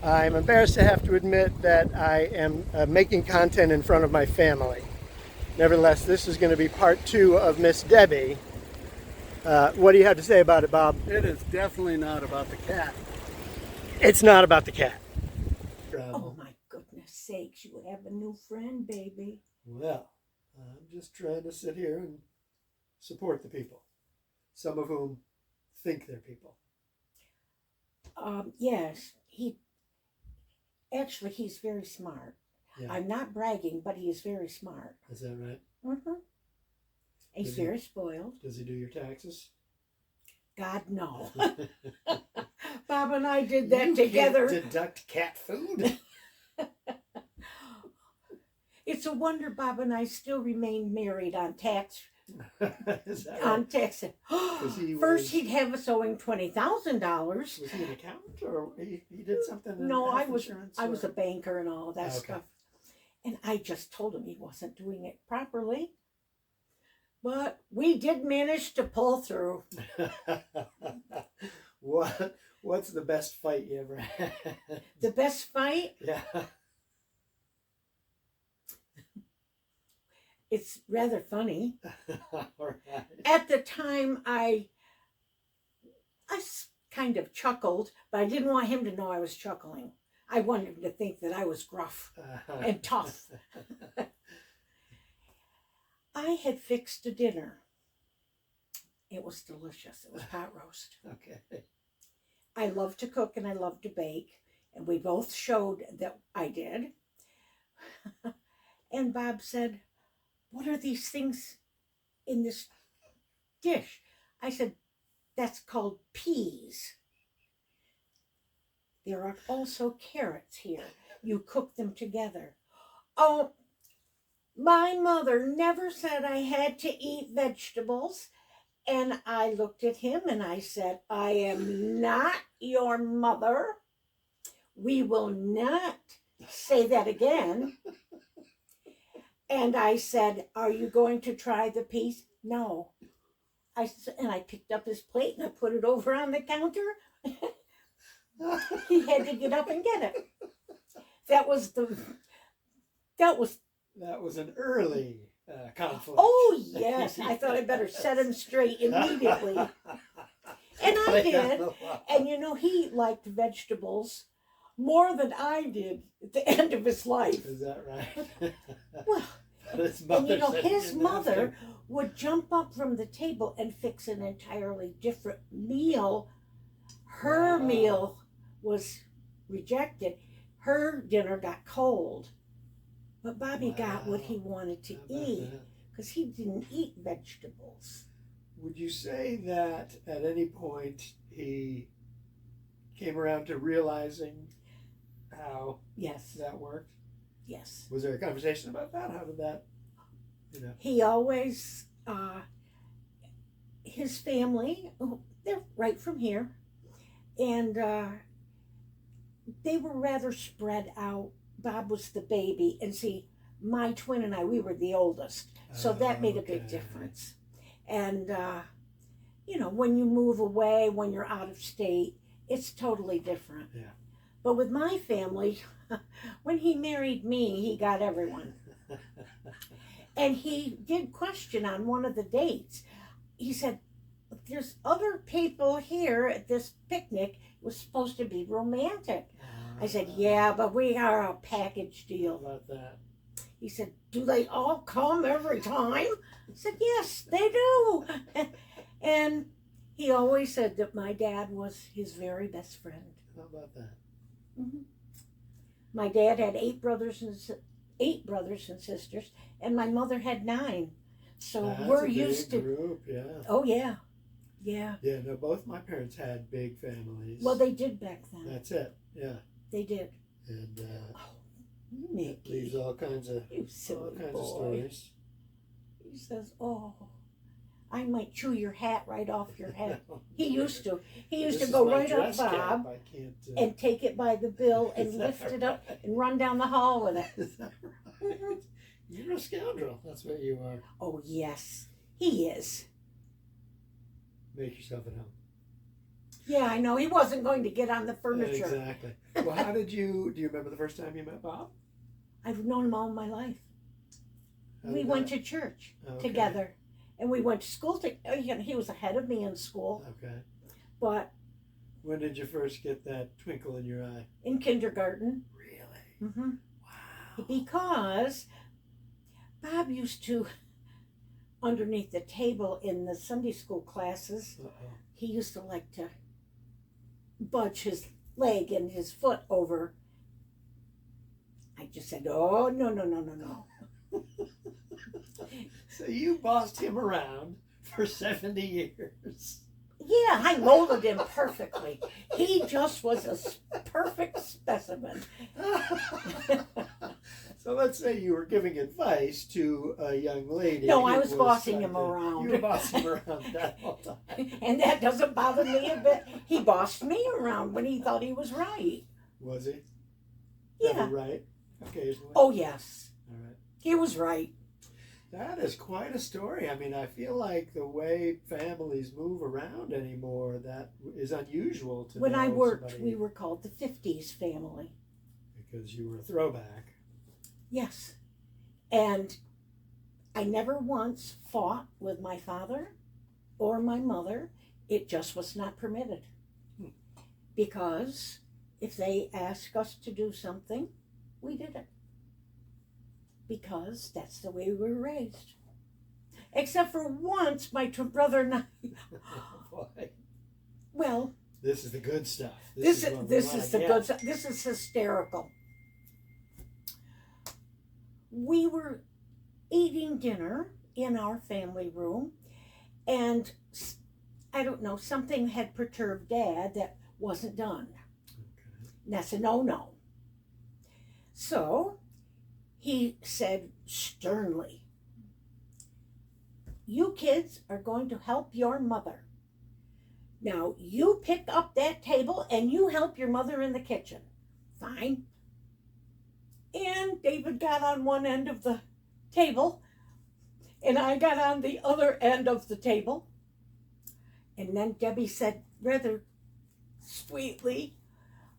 I'm embarrassed to have to admit that I am making content in front of my family. Nevertheless, this is going to be part 2 of Miss Debbie. What do you have to say about it, Bob? It is definitely not about the cat. It's not about the cat. Oh my goodness sakes, you have a new friend, baby. Well, I'm just trying to sit here and support the people, some of whom think they're people. Yes, he's very smart. Yeah. I'm not bragging, but he is very smart. Is that right? Mm-hmm. He's very spoiled. Does he do your taxes? God, no. Bob and I did that together. Can't deduct cat food? It's a wonder Bob and I still remain married on tax. Is that On right? tax. First, he'd have us owing $20,000. Was he an accountant or he did something? No, in I was insurance, a banker and all of that Okay. stuff. And I just told him he wasn't doing it properly. But we did manage to pull through. What's the best fight you ever had? The best fight? Yeah. It's rather funny. All right. At the time, I kind of chuckled, but I didn't want him to know I was chuckling. I wanted him to think that I was gruff and tough. I had fixed a dinner. It was delicious. It was pot roast. Okay. I love to cook and I love to bake, and we both showed that I did. And Bob said, "What are these things in this dish?" I said, "That's called peas. There are also carrots here. You cook them together." Oh, my mother never said I had to eat vegetables. And I looked at him and I said, "I am not your mother. We will not say that again." And I said, "Are you going to try the peas?" "No." And I picked up his plate and I put it over on the counter. He had to get up and get it. That was an early conflict. Oh yes, I thought I better set him straight immediately. And I did. And he liked vegetables more than I did at the end of his life. Is that right? Well, his his mother would jump up from the table and fix an entirely different meal. Her meal was rejected. Her dinner got cold. But Bobby got what he wanted to eat because he didn't eat vegetables. Would you say that at any point he came around to realizing how that worked? Yes. Was there a conversation about that? How did that, He always, his family, they're right from here, and they were rather spread out. Bob was the baby, and see, my twin and I, we were the oldest, so that made a big difference. And when you move away, when you're out of state, it's totally different. Yeah. But with my family, when he married me, he got everyone. And he did question on one of the dates. He said, "There's other people here at this picnic. It was supposed to be romantic." I said, "Yeah, but we are a package deal." How about that? He said, "Do they all come every time?" I said, "Yes, they do." And he always said that my dad was his very best friend. How about that? Mm-hmm. My dad had 8 brothers and sisters, and my mother had 9. So That's we're a big used to group, yeah. Oh yeah. Yeah. Yeah, no, both my parents had big families. Well, they did back then. That's it, yeah. They did. And Mickey, it leaves all kinds of stories. He says, "Oh, I might chew your hat right off your head." He used to. He used to go right up Bob and take it by the bill and lift it up and run down the hall with it. Is that right? Mm-hmm. You're a scoundrel. That's what you are. Oh yes, he is. Make yourself at home. Yeah, I know. He wasn't going to get on the furniture. Exactly. Well, how did you, do you remember the first time you met Bob? I've known him all my life. How We did went that- to church Okay. together. And we went to school. He was ahead of me in school. Okay. But When did you first get that twinkle in your eye? in kindergarten. Really? Hmm. Wow. Because Bob used to, underneath the table in the Sunday school classes, Uh-oh. he used to like to budge his leg and his foot over. I just said, oh, no, no, no, no, no. So you bossed him around for 70 years. Yeah, I molded him perfectly. He just was a perfect specimen. So let's say you were giving advice to a young lady. No, who I was bossing trying him to- around. You were bossing him around that whole time. And that doesn't bother me a bit. He bossed me around when he thought he was right. Was he? Yeah. Ever right? Occasionally? Oh, yes. All right. He was right. That is quite a story. I mean, I feel like the way families move around anymore, that is unusual to When I know worked, somebody- we were called the 50s family. Because you were a throwback. Yes. And I never once fought with my father or my mother. It just was not permitted. Hmm. Because if they asked us to do something, we did it. Because that's the way we were raised. Except for once, my twin brother and I, Oh, boy. well, This is the good stuff. this what we is wanna the get. good stuff. This is hysterical. We were eating dinner in our family room, and I don't know, something had perturbed Dad that wasn't done. Okay. And that's a no-no. So he said sternly, "You kids are going to help your mother. Now you pick up that table and you help your mother in the kitchen." Fine. And David got on one end of the table, and I got on the other end of the table. And then Debbie said rather sweetly,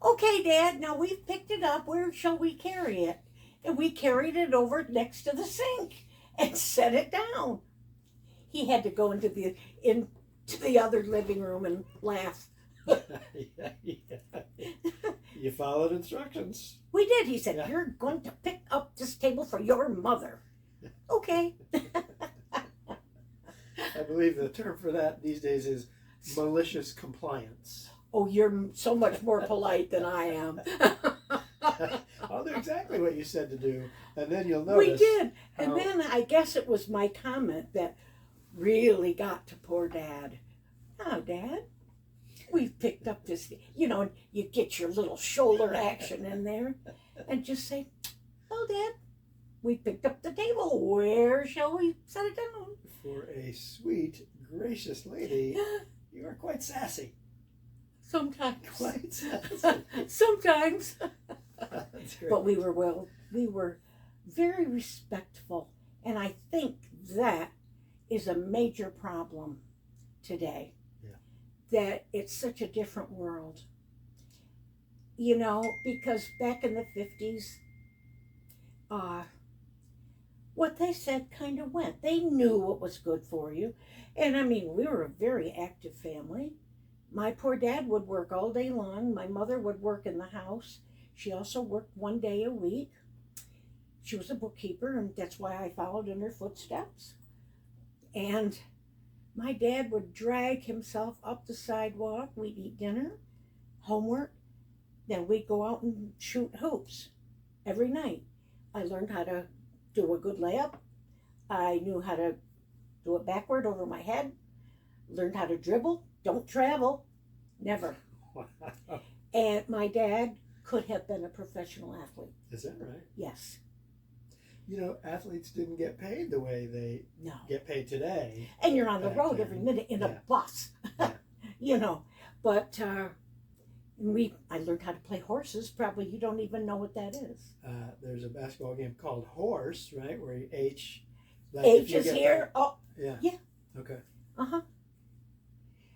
"Okay, Dad, now we've picked it up. Where shall we carry it?" And we carried it over next to the sink and set it down. He had to go into the other living room and laugh. Yeah. You followed instructions. We did. He said, Yeah. "You're going to pick up this table for your mother." Okay. I believe the term for that these days is malicious compliance. Oh, you're so much more polite than I am. I'll do exactly what you said to do, and then you'll We notice. did. And how- then I guess it was my comment that really got to poor Dad. "Oh, Dad, we've picked up this," and you get your little shoulder action in there and just say, "Oh, Dad, we picked up the table. Where shall we set it down?" For a sweet, gracious lady, you are quite sassy. Sometimes. Quite sassy. Sometimes. That's great. But we were very respectful, and I think that is a major problem today. Yeah. That it's such a different world. Because back in the 50s, what they said kind of went. They knew what was good for you. And I mean, we were a very active family. My poor dad would work all day long. My mother would work in the house. She also worked one day a week. She was a bookkeeper, and that's why I followed in her footsteps. And my dad would drag himself up the sidewalk. We'd eat dinner, homework, then we'd go out and shoot hoops every night. I learned how to do a good layup. I knew how to do it backward over my head. Learned how to dribble. Don't travel. Never. Wow. And my dad could have been a professional athlete. Is that right? Yes. Athletes didn't get paid the way they No. get paid today. And you're on the Back road then. every minute in a Yeah. bus. Yeah. But I learned how to play horses. Probably you don't even know what that is. There's a basketball game called Horse, right? Where you H. H is here. Oh, Yeah. Yeah. Okay. uh-huh.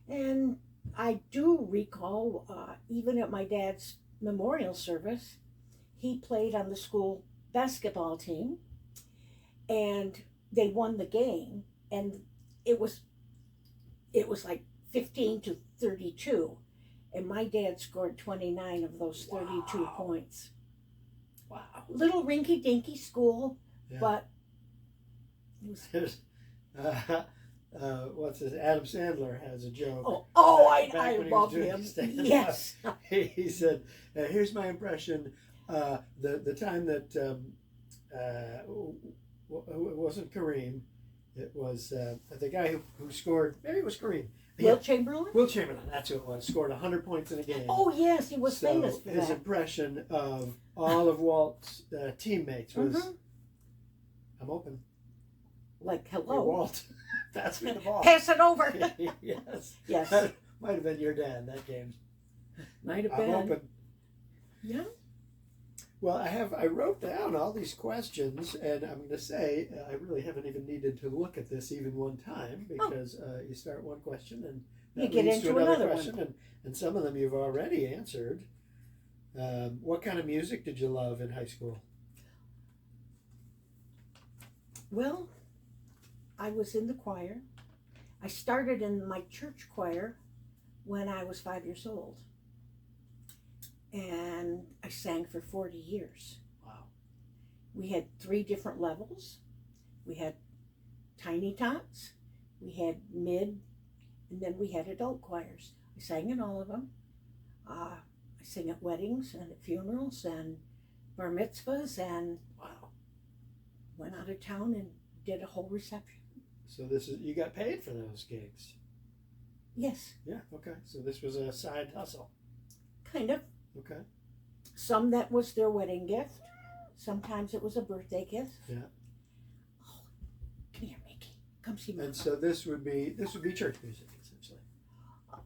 And I do recall, even at my dad's memorial service, he played on the school basketball team, and they won the game, and it was like 15-32, and my dad scored 29 of those 32 Wow. points. Wow. Little rinky dinky school, Yeah. but it was, There's, what's this? Adam Sandler has a joke. Back I when he was love doing him. stand-up. Yes. He said, "Here's my impression. The time that it wasn't Kareem, it was the guy who scored. Maybe it was Kareem. Will Chamberlain? Will Chamberlain. That's who it was. Scored 100 points in a game. Oh yes, he was famous for his that. impression of all of Walt's teammates was, Mhm. "I'm open. Like, Hey, hello, Walt, pass me the ball." pass it over. Yes. Yes, That might have been your dad that game. might have I'm been. open. Yeah. Well, I wrote down all these questions, and I'm going to say I really haven't even needed to look at this even one time, because you start one question and You that get leads into to another another question, and some of them you've already answered. What kind of music did you love in high school? Well, I was in the choir. I started in my church choir when I was 5 years old. And I sang for 40 years. Wow. We had 3 different levels. We had tiny tots, we had mid, and then we had adult choirs. I sang in all of them. I sang at weddings and at funerals and bar mitzvahs, and Wow. went out of town and did a whole reception. So you got paid for those gigs? Yes, Yeah. Okay. So this was a side hustle. kind of. Okay. Some that was their wedding gift. Sometimes it was a birthday gift. Yeah. Oh, come here, Mickey. Come see me. And so this would be church music essentially.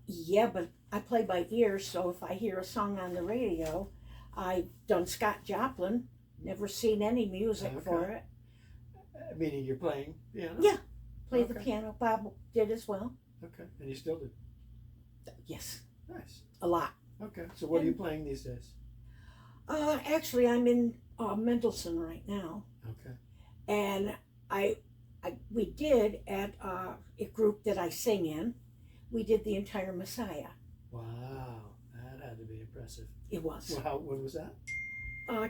Yeah, but I play by ear, so if I hear a song on the radio, I've done Scott Joplin, never seen any music for Okay. it. Meaning you're playing piano? Yeah, play the Okay. piano. Bob did as well. Okay. And you still do? Yes, Nice. a lot. Okay. So what are you playing these days? Actually, I'm in Mendelssohn right now, Okay. and we did at a group that I sing in. We did the entire Messiah. Wow. That had to be impressive. It was Well, when was that?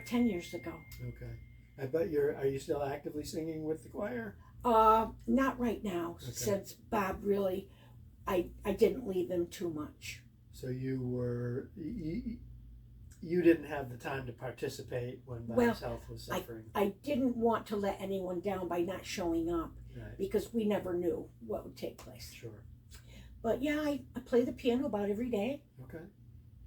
10 years ago. Okay. I bet are you still actively singing with the choir? Not right now, Okay. since Bob really, I didn't leave him too much. So you didn't have the time to participate when Bob's health was suffering. I didn't want to let anyone down by not showing up, Right. because we never knew what would take place. Sure. But yeah, I play the piano about every day, Okay.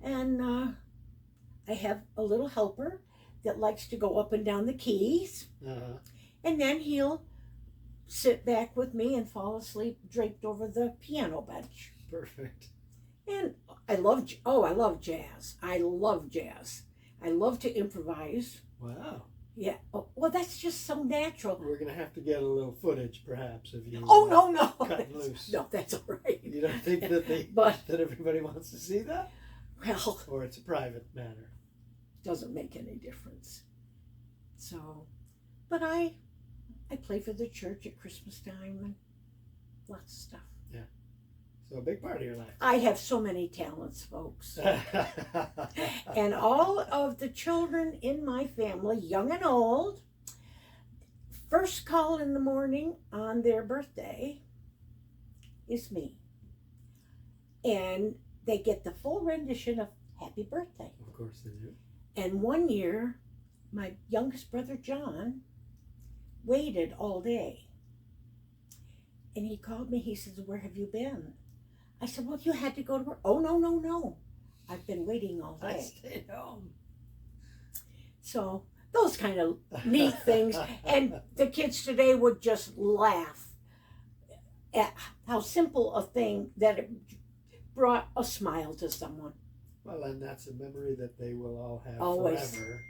and I have a little helper that likes to go up and down the keys, Uh-huh. and then he'll sit back with me and fall asleep draped over the piano bench. Perfect. And I love jazz. I love jazz. I love to improvise. Wow. Yeah. Oh, well, that's just so natural. We're gonna have to get a little footage, perhaps, of you. Oh no, Cutting loose. no, that's all right. You don't think that But that everybody wants to see that, well, or it's a private matter? doesn't make any difference. So, but I play for the church at Christmas time and lots of stuff. So a big part of your life. I have so many talents, folks. And all of the children in my family, young and old, first call in the morning on their birthday is me. And they get the full rendition of Happy Birthday. Of course they do. And one year, my youngest brother John waited all day. And he called me, he says, "Where have you been?" I said, "Well, you had to go to work." "Oh, no. I've been waiting all I day." stayed home. So those kind of neat things. And the kids today would just laugh at how simple a thing that it brought a smile to someone. Well, and that's a memory that they will all have Always. forever,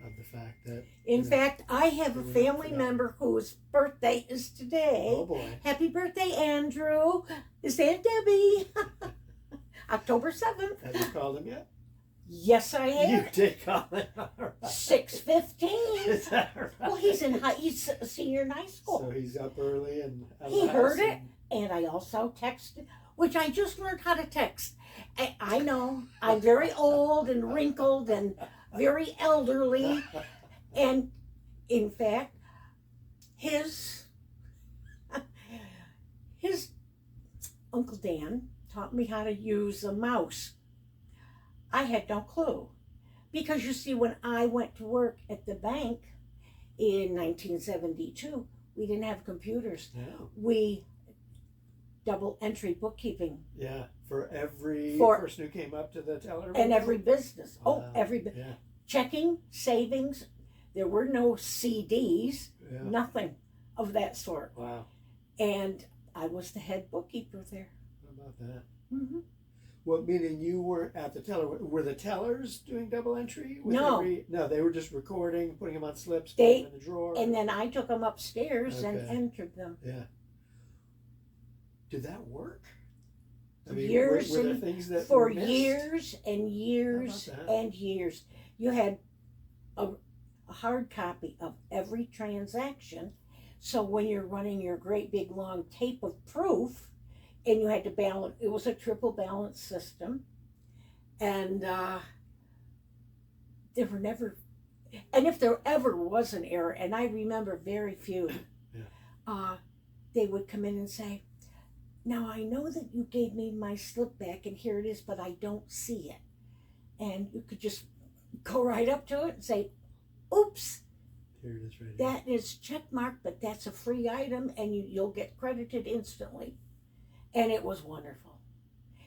of the fact that. In you know, fact, I have a They were not family forgotten. member whose birthday is today. Oh boy. Happy birthday, Andrew. Is Aunt Debbie? October 7th. Have you called him yet? Yes, I You have. did call him. All right. 6:15. Is that right? Well, he's a senior in high school. So he's up early and out of He the heard house it, and I also texted, which I just learned how to text. I know I'm very old and wrinkled and very elderly, and in fact, his Uncle Dan taught me how to use a mouse. I had no clue. Because you see, when I went to work at the bank in 1972, we didn't have computers. No. We double entry bookkeeping. Yeah, for every For- person who came up to the teller. And every business. Wow. Yeah. Checking, savings. There were no CDs, Yeah. nothing of that sort. Wow. And I was the head bookkeeper there. How about that? Mm-hmm. Well, meaning you weren't at the teller. Were the tellers doing double entry? No. No, they were just recording, putting them on slips, They- putting them in the drawer. And then I took them upstairs and Okay. entered them. Yeah. Did that work? Years were there and- things that For were missed? years and years How about that? and years. You had a hard copy of every transaction. So when you're running your great big long tape of proof, and you had to balance, it was a triple balance system. And there were never, and if there ever was an error, and I remember very few, Yeah. they would come in and say, now I know that you gave me my slip back and here it is, but I don't see it. And you could just go right up to it and say, oops, Here it is right here. that is check marked, but that's a free item and you'll get credited instantly. And it was wonderful.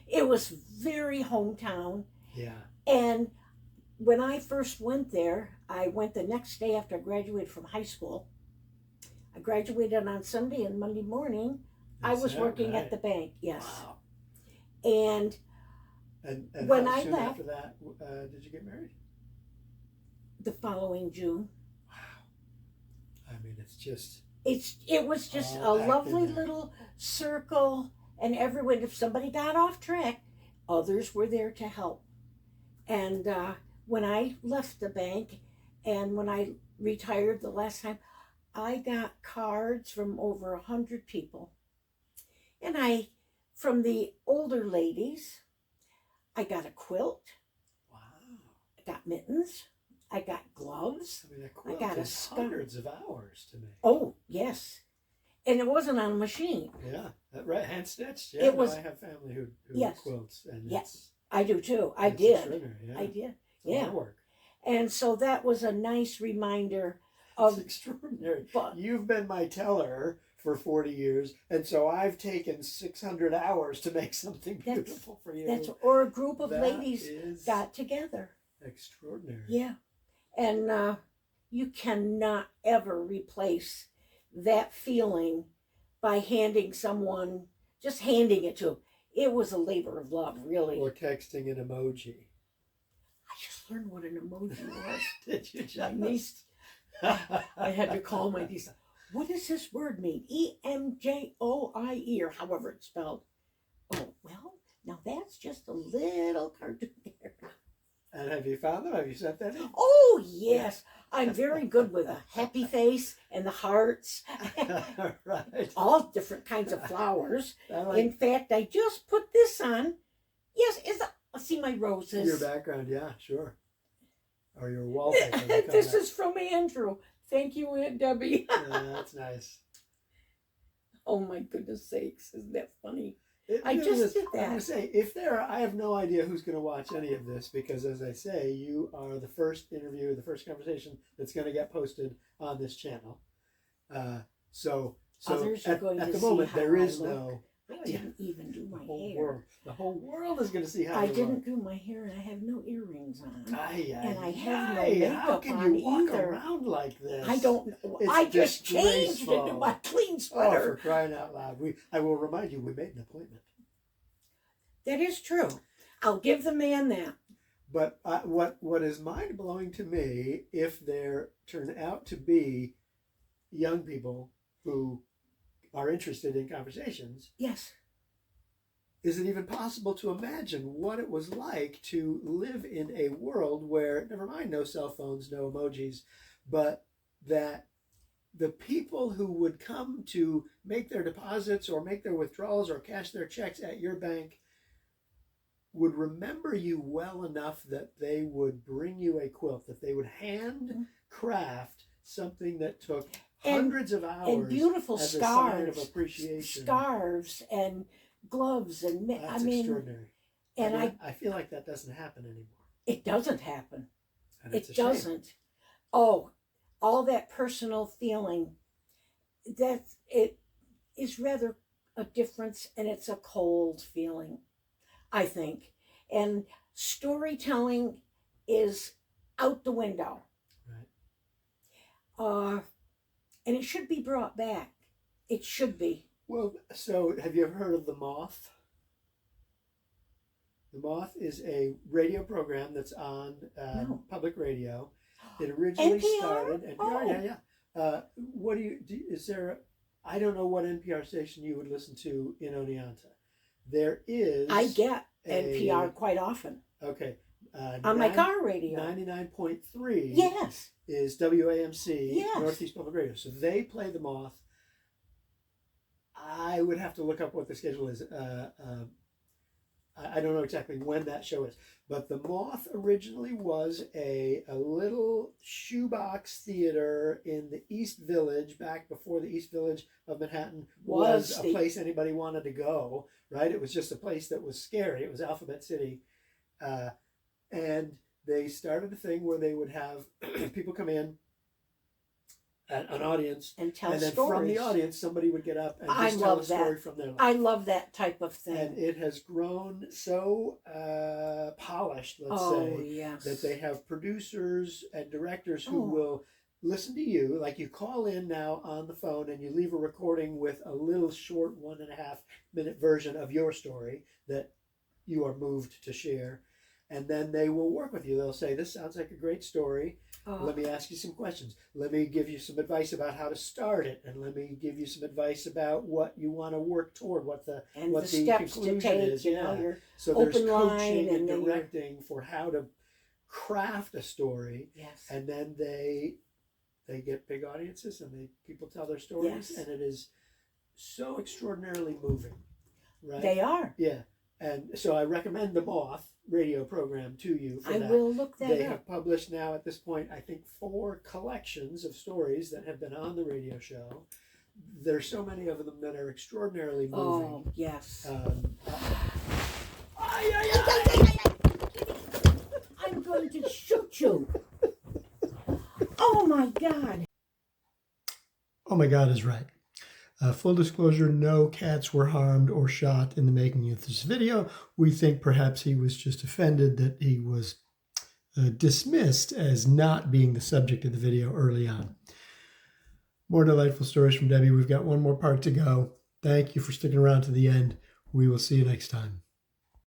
It was very hometown. Yeah. And when I first went there, I went the next day after I graduated from high school. I graduated on Sunday, and Monday morning, I Is was that working right? at the bank, yes. Wow. And And When how I soon left- after that, did you get married? the following June, Wow. I mean, it's just. it was just All a lovely acting there. little circle, and everyone, if somebody got off track, others were there to help. And when I left the bank and when I retired the last time, I got cards from over 100 people. And from the older ladies, I got a quilt, Wow. I got mittens, I got gloves. I mean, a quilt got a is scarf. hundreds of hours to make. Oh, yes. And it wasn't on a machine. Yeah, right. Hand stitched. Yeah, It no, was- I have family who Yes. quilts, and Yes. I do too. I it's did. extraordinary, Yeah. I did. It's a lot Yeah. of work. And so that was a nice reminder It's of, extraordinary. but You've been my teller for 40 years, and so I've taken 600 hours to make something That's- beautiful for you. that's, or a group of That ladies is got together. extraordinary. Yeah. And you cannot ever replace that feeling by just handing it to them. It was a labor of love, really. Or texting an emoji. I just learned what an emoji was. Did you My just? niece, I had to call my niece. What does this word mean? EMJOIE, or however it's spelled. Oh, well, now that's just a little cartoon there. And have you found them? Have you sent that in? Oh, yes. I'm very good with a happy face and the hearts. Right. All different kinds of flowers. I like In fact, I just put this on. Yes, see my roses. your background, yeah, sure. Or your wallpaper. they call This that. is from Andrew. Thank you, Aunt Debbie. Yeah, that's nice. Oh my goodness sakes, isn't that funny? It I really just is. did I'm going that. to say, I have no idea who's going to watch any of this because, as I say, you are the first interview, the first conversation that's going to get posted on this channel. So Others are going at to the see moment, how there I is look. no. I didn't even do my The hair. whole world is going to see how I you didn't look. do my hair, and I have no earrings on. And I have no How makeup can on you walk either. around like this? I don't know. It's I just changed disgraceful. into my clean Oh, sweater. for crying out loud! I will remind you, we made an appointment. That is true. I'll give the man that. But what is mind blowing to me, if there turn out to be young people who are interested in conversations, Yes. is it even possible to imagine what it was like to live in a world where, never mind no cell phones, no emojis, but that the people who would come to make their deposits or make their withdrawals or cash their checks at your bank would remember you well enough that they would bring you a quilt, that they would handcraft something that took hundreds of hours and beautiful as scarves, a sign of appreciation. scarves and gloves and That's extraordinary. And I feel like that doesn't happen anymore. it doesn't happen. And It it's a shame. doesn't. Oh, all that personal feeling, that it is rather a difference, and it's a cold feeling, I think. And storytelling is out the window. Right. And it should be brought back. It should be. Well, so have you ever heard of The Moth? The Moth is a radio program that's on No. public radio. It originally NPR? started. NPR, Oh. yeah. What is there? I don't know what NPR station you would listen to in Oneonta. There is. I get NPR quite often. Okay. On my car radio. 99.3 Yes. is WAMC, Yes. Northeast Public Radio. So they play The Moth. I would have to look up what the schedule is. I don't know exactly when that show is. But The Moth originally was a little shoebox theater in the East Village, back before the East Village of Manhattan was a place anybody wanted to go, right? It was just a place that was scary. It was Alphabet City. And they started a thing where they would have people come in, an audience, And tell and then stories. from the audience somebody would get up and I just tell a love story that. from their life. I love that type of thing. And it has grown so polished, let's Oh, say, yes. that they have producers and directors who Oh. will listen to you. Like, you call in now on the phone and you leave a recording with a little short 1.5 minute version of your story that you are moved to share. And then they will work with you. They'll say, this sounds like a great story. Oh. Let me ask you some questions. Let me give you some advice about how to start it. And let me give you some advice about what you want to work toward, what the steps to conclusion take, is. you know, your So there's open line, coaching and and then you're- directing for how to craft a story. Yes. And then they get big audiences and people tell their stories. Yes. And it is so extraordinarily moving. Right? They are. Yeah. And so I recommend the Moth radio program to you for I that. will look that They up. have published now at this point, I think, 4 collections of stories that have been on the radio show. There's so many of them that are extraordinarily moving. Oh, yes. I'm going to shoot you. Oh, my God. Oh my God is right. Full disclosure, no cats were harmed or shot in the making of this video. We think perhaps he was just offended that he was dismissed as not being the subject of the video early on. More delightful stories from Debbie. We've got one more part to go. Thank you for sticking around to the end. We will see you next time.